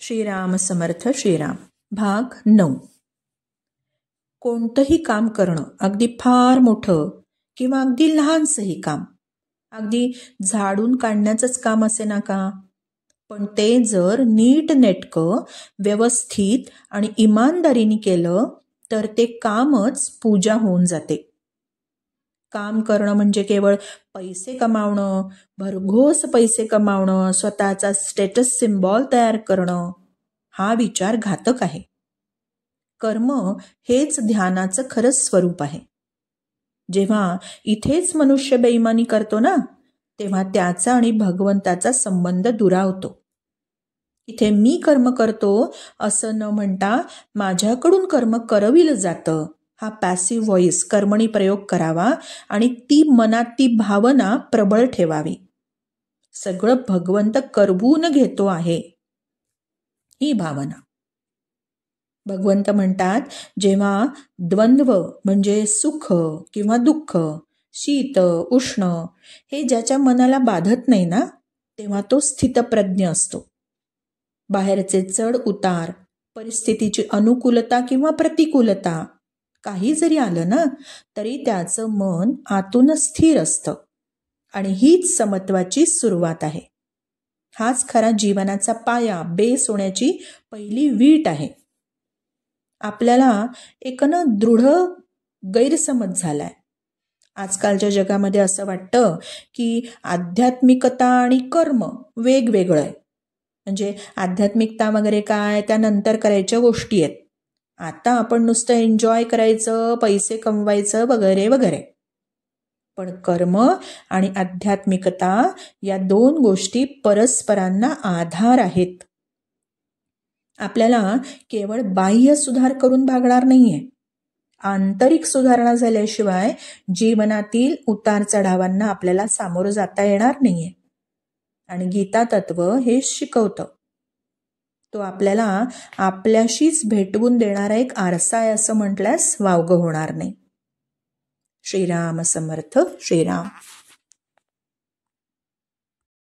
श्रीराम समर्थ श्रीराम. भाग 9. कोणतंही काम करणं, अगदी फार मोठं किंवा अगदी लहानसंही काम, अगदी झाडून काढण्याचंच काम असे ना का, पण ते जर नीट नेटकं, व्यवस्थित आणि इमानदारीने केलं तर ते कामच पूजा होऊन जाते. काम करणं म्हणजे केवळ पैसे कमावणं, भरघोस पैसे कमावणं, स्वतःचा स्टेटस सिम्बॉल तयार करणं, हा विचार घातक आहे. कर्म हेच ध्यानाचं खरंच स्वरूप आहे. जेव्हा इथेच मनुष्य बेईमानी करतो ना, तेव्हा त्याचा आणि भगवंताचा संबंध दुरावतो. इथे मी कर्म करतो असं न म्हणता माझ्याकडून कर्म करविलं जातं, हा पॅसिव्ह व्हॉइस कर्मणी प्रयोग करावा आणि ती मनात ती भावना प्रबळ ठेवावी. सगळं भगवंत करवून घेतो आहे, ही भावना. भगवंत म्हणतात, जेव्हा द्वंद्व म्हणजे सुख किंवा दुःख, शीत उष्ण हे ज्याच्या मनाला बाधत नाही ना, तेव्हा तो स्थितप्रज्ञ असतो. बाहेरचे चढ उतार, परिस्थितीची अनुकूलता किंवा प्रतिकूलता काही जरी आलं ना, तरी त्याचं मन आतून स्थिर असतं आणि हीच समत्वाची सुरुवात आहे. हाच खरा जीवनाचा पाया, बेस होण्याची पहिली वीट आहे. आपल्याला एक दृढ गैरसमज झालाय. आजकालच्या जगामध्ये असं वाटतं की आध्यात्मिकता आणि कर्म वेगवेगळं आहे. म्हणजे आध्यात्मिकता वगैरे काय, त्यानंतर करायच्या गोष्टी आहेत. आता आपण नुसतं एन्जॉय करायचं, पैसे कमवायचं वगैरे वगैरे. पण कर्म आणि आध्यात्मिकता या दोन गोष्टी परस्परांना आधार आहेत. आपल्याला केवळ बाह्य सुधार करून भागणार नाहीये. आंतरिक सुधारणा झाल्याशिवाय जीवनातील उतार चढावांना आपल्याला सामोरं जाता येणार नाहीये. आणि गीता तत्व हेच शिकवतं. तो आपल्याला आपल्याशीच भेटवून देणारा एक आरसा आहे असं म्हटल्यास वावगं होणार नाही. श्रीराम समर्थ श्रीराम.